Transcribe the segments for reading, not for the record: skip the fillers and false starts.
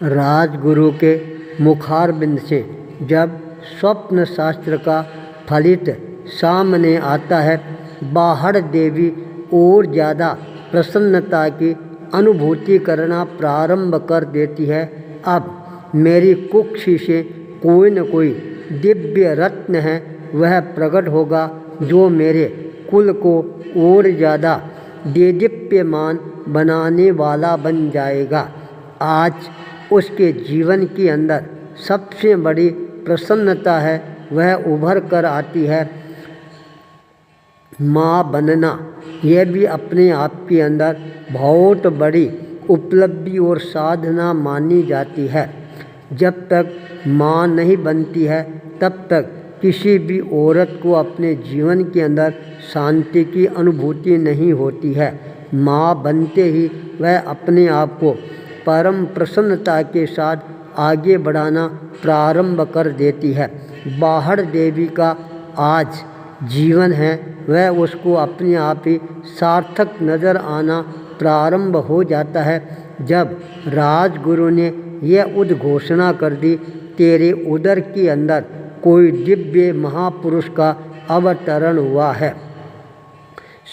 राजगुरु के मुखारबिंद से जब स्वप्न शास्त्र का फलित सामने आता है, बाहर देवी और ज़्यादा प्रसन्नता की अनुभूति करना प्रारंभ कर देती है। अब मेरी कुक्षी से कोई न कोई दिव्य रत्न है, वह प्रकट होगा जो मेरे कुल को और ज़्यादा देदीप्यमान बनाने वाला बन जाएगा। आज उसके जीवन के अंदर सबसे बड़ी प्रसन्नता है, वह उभर कर आती है। माँ बनना यह भी अपने आप के अंदर बहुत बड़ी उपलब्धि और साधना मानी जाती है। जब तक माँ नहीं बनती है, तब तक किसी भी औरत को अपने जीवन के अंदर शांति की अनुभूति नहीं होती है। माँ बनते ही वह अपने आप को परम प्रसन्नता के साथ आगे बढ़ाना प्रारंभ कर देती है। बाहर देवी का आज जीवन है, वह उसको अपने आप ही सार्थक नज़र आना प्रारंभ हो जाता है। जब राजगुरु ने यह उद्घोषणा कर दी, तेरे उदर के अंदर कोई दिव्य महापुरुष का अवतरण हुआ है।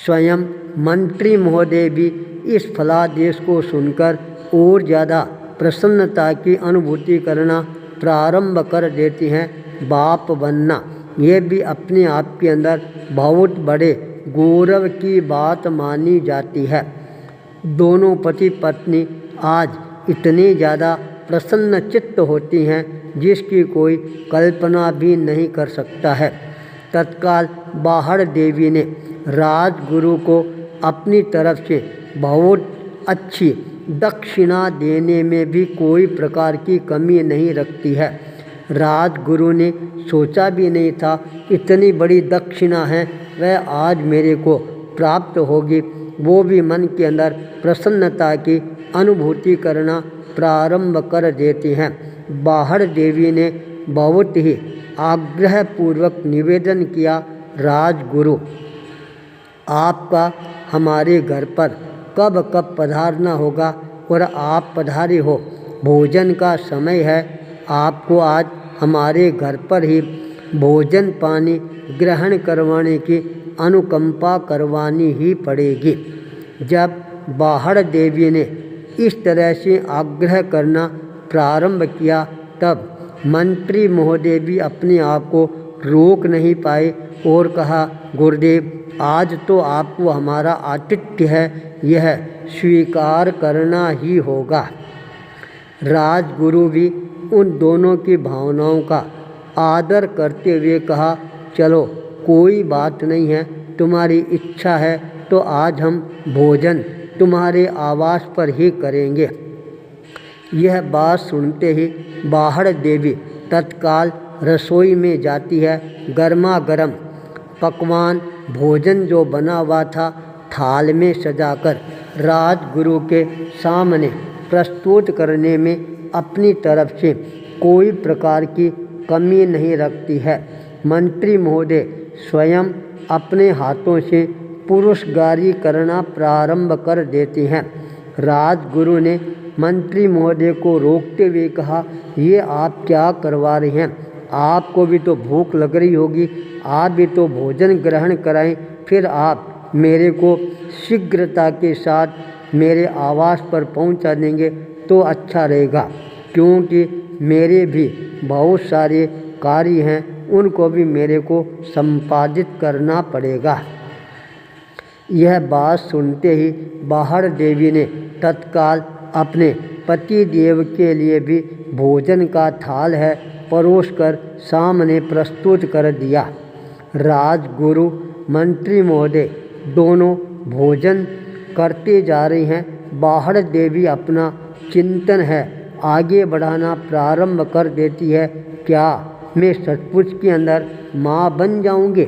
स्वयं मंत्री महोदय भी इस फलादेश को सुनकर और ज़्यादा प्रसन्नता की अनुभूति करना प्रारंभ कर देती हैं। बाप बनना यह भी अपने आप के अंदर बहुत बड़े गौरव की बात मानी जाती है। दोनों पति पत्नी आज इतनी ज़्यादा प्रसन्न चित्त होती हैं जिसकी कोई कल्पना भी नहीं कर सकता है। तत्काल बाहर देवी ने राजगुरु को अपनी तरफ से बहुत अच्छी दक्षिणा देने में भी कोई प्रकार की कमी नहीं रखती है। राजगुरु ने सोचा भी नहीं था इतनी बड़ी दक्षिणा है वह आज मेरे को प्राप्त होगी। वो भी मन के अंदर प्रसन्नता की अनुभूति करना प्रारंभ कर देती हैं। बाहर देवी ने बहुत ही आग्रहपूर्वक निवेदन किया, राजगुरु आपका हमारे घर पर कब कब पधारना होगा और आप पधारे हो, भोजन का समय है, आपको आज हमारे घर पर ही भोजन पानी ग्रहण करवाने की अनुकंपा करवानी ही पड़ेगी। जब बाहर देवी ने इस तरह से आग्रह करना प्रारंभ किया, तब मंत्री महोदय भी अपने आप को रोक नहीं पाए और कहा, गुरुदेव आज तो आपको हमारा आतिथ्य है, यह स्वीकार करना ही होगा। राजगुरु भी उन दोनों की भावनाओं का आदर करते हुए कहा, चलो कोई बात नहीं है, तुम्हारी इच्छा है तो आज हम भोजन तुम्हारे आवास पर ही करेंगे। यह बात सुनते ही बाहर देवी तत्काल रसोई में जाती है। गर्मा गर्म पकवान भोजन जो बना हुआ था थाल में सजाकर राजगुरु के सामने प्रस्तुत करने में अपनी तरफ से कोई प्रकार की कमी नहीं रखती है। मंत्री महोदय स्वयं अपने हाथों से पुरुषगारी करना प्रारंभ कर देते हैं। राजगुरु ने मंत्री महोदय को रोकते हुए कहा, ये आप क्या करवा रहे हैं, आपको भी तो भूख लग रही होगी, आप भी तो भोजन ग्रहण कराएं, फिर आप मेरे को शीघ्रता के साथ मेरे आवास पर पहुंचा देंगे तो अच्छा रहेगा, क्योंकि मेरे भी बहुत सारे कार्य हैं, उनको भी मेरे को संपादित करना पड़ेगा। यह बात सुनते ही बाहर देवी ने तत्काल अपने पति देव के लिए भी भोजन का थाल है परोसकर सामने प्रस्तुत कर दिया। राजगुरु मंत्री महोदय दोनों भोजन करते जा रहे हैं। बाहर देवी अपना चिंतन है आगे बढ़ाना प्रारंभ कर देती है, क्या मैं सचमुच के अंदर माँ बन जाऊंगी?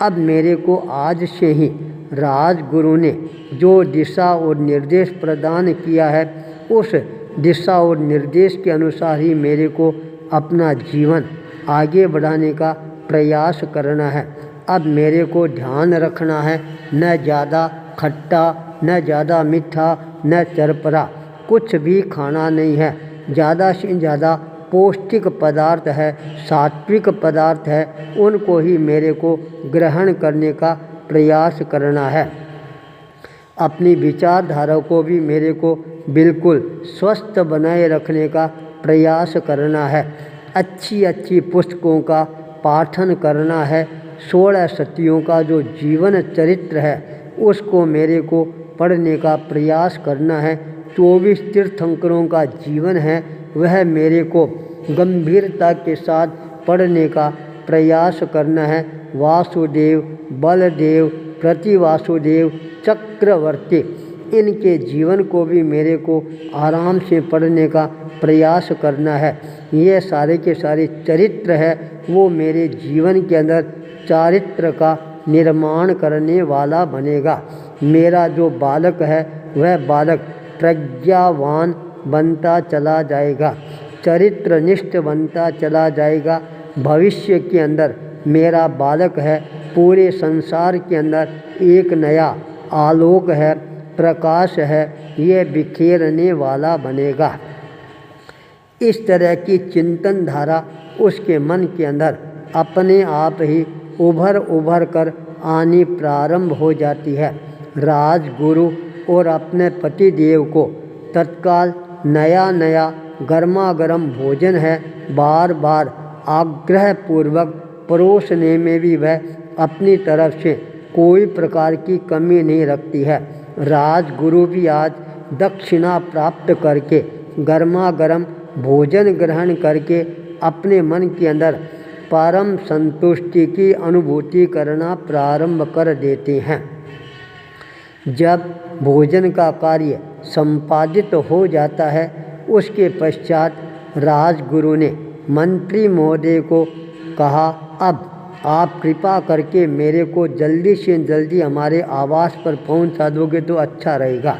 अब मेरे को आज से ही राजगुरु ने जो दिशा और निर्देश प्रदान किया है, उस दिशा और निर्देश के अनुसार ही मेरे को अपना जीवन आगे बढ़ाने का प्रयास करना है। अब मेरे को ध्यान रखना है, न ज़्यादा खट्टा, न ज़्यादा मीठा, न चरपरा, कुछ भी खाना नहीं है। ज़्यादा से ज़्यादा पौष्टिक पदार्थ है, सात्विक पदार्थ है, उनको ही मेरे को ग्रहण करने का प्रयास करना है। अपनी विचारधारा को भी मेरे को बिल्कुल स्वस्थ बनाए रखने का प्रयास करना है। अच्छी अच्छी पुस्तकों का पाठन करना है। 16 सतियों का जो जीवन चरित्र है उसको मेरे को पढ़ने का प्रयास करना है। 24 तीर्थंकरों का जीवन है वह मेरे को गंभीरता के साथ पढ़ने का प्रयास करना है। वासुदेव, बलदेव, प्रतिवासुदेव, चक्रवर्ती, इनके जीवन को भी मेरे को आराम से पढ़ने का प्रयास करना है। ये सारे के सारे चरित्र है वो मेरे जीवन के अंदर चारित्र का निर्माण करने वाला बनेगा। मेरा जो बालक है वह बालक प्रज्ञावान बनता चला जाएगा, चरित्रनिष्ठ बनता चला जाएगा। भविष्य के अंदर मेरा बालक है पूरे संसार के अंदर एक नया आलोक है, प्रकाश है, ये बिखेरने वाला बनेगा। इस तरह की चिंतन धारा उसके मन के अंदर अपने आप ही उभर कर आनी प्रारंभ हो जाती है। राजगुरु और अपने पतिदेव को तत्काल नया नया गर्मा गर्म भोजन है बार बार आग्रहपूर्वक परोसने में भी वह अपनी तरफ से कोई प्रकार की कमी नहीं रखती है। राजगुरु भी आज दक्षिणा प्राप्त करके गर्मा गर्म भोजन ग्रहण करके अपने मन के अंदर परम संतुष्टि की अनुभूति करना प्रारंभ कर देते हैं। जब भोजन का कार्य संपादित हो जाता है उसके पश्चात राजगुरु ने मंत्री महोदय को कहा, अब आप कृपा करके मेरे को जल्दी से जल्दी हमारे आवास पर पहुंचा दोगे तो अच्छा रहेगा।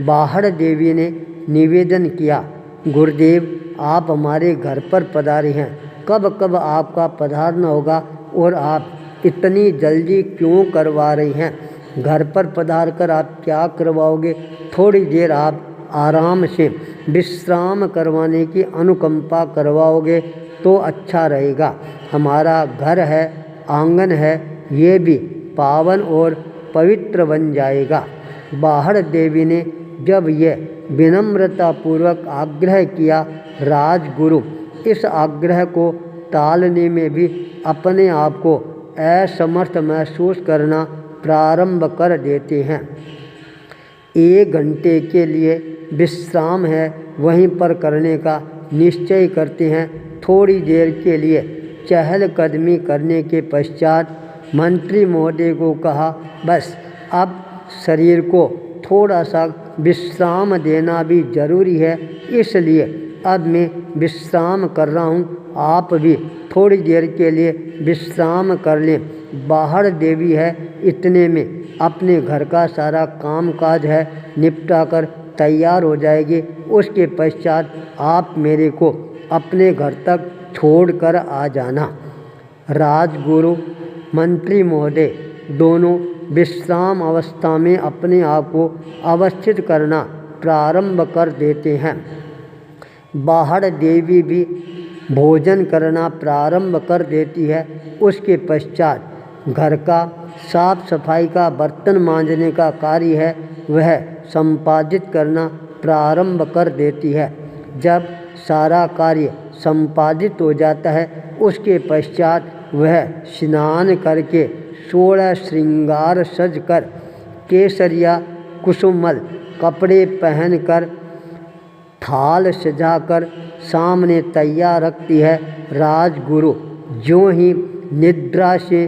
बाहड़ देवी ने निवेदन किया, गुरुदेव आप हमारे घर पर पधारे हैं, कब कब आपका पधारना होगा और आप इतनी जल्दी क्यों करवा रही हैं? घर पर पधार कर आप क्या करवाओगे? थोड़ी देर आप आराम से विश्राम करवाने की अनुकंपा करवाओगे तो अच्छा रहेगा। हमारा घर है, आंगन है, ये भी पावन और पवित्र बन जाएगा। बाहड़ देवी ने जब यह विनम्रतापूर्वक आग्रह किया, राजगुरु इस आग्रह को टालने में भी अपने आप को असमर्थ महसूस करना प्रारंभ कर देते हैं। 1 घंटे के लिए विश्राम है वहीं पर करने का निश्चय करते हैं। थोड़ी देर के लिए चहलकदमी करने के पश्चात मंत्री महोदय को कहा, बस अब शरीर को थोड़ा सा विश्राम देना भी जरूरी है, इसलिए अब मैं विश्राम कर रहा हूँ, आप भी थोड़ी देर के लिए विश्राम कर लें। बाहड़ देवी है इतने में अपने घर का सारा कामकाज है निपटा कर तैयार हो जाएगी। उसके पश्चात आप मेरे को अपने घर तक छोड़कर आ जाना। राजगुरु मंत्री महोदय दोनों विश्राम अवस्था में अपने आप को अवस्थित करना प्रारंभ कर देते हैं। बाहड़ देवी भी भोजन करना प्रारंभ कर देती है। उसके पश्चात घर का साफ सफाई का, बर्तन मांजने का कार्य है वह संपादित करना प्रारंभ कर देती है। जब सारा कार्य संपादित हो जाता है उसके पश्चात वह स्नान करके 16 श्रृंगार सजकर केसरिया कुसुमल कपड़े पहनकर थाल सजाकर सामने तैयार रखती है। राजगुरु ज्यों ही निद्रा से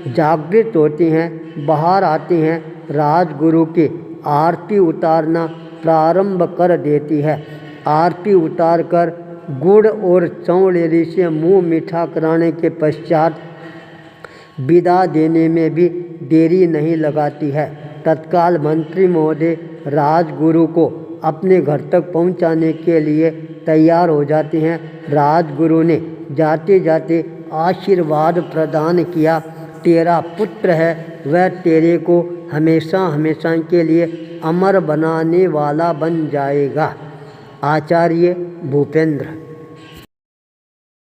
जागृत होते हैं बाहर आते हैं, राजगुरु की आरती उतारना प्रारंभ कर देती है। आरती उतारकर गुड़ और चौड़ेली से मुंह मीठा कराने के पश्चात विदा देने में भी देरी नहीं लगाती है। तत्काल मंत्री महोदय राजगुरु को अपने घर तक पहुंचाने के लिए तैयार हो जाते हैं। राजगुरु ने जाते जाते आशीर्वाद प्रदान किया, तेरा पुत्र है वह तेरे को हमेशा हमेशा के लिए अमर बनाने वाला बन जाएगा। आचार्य भूपेंद्र।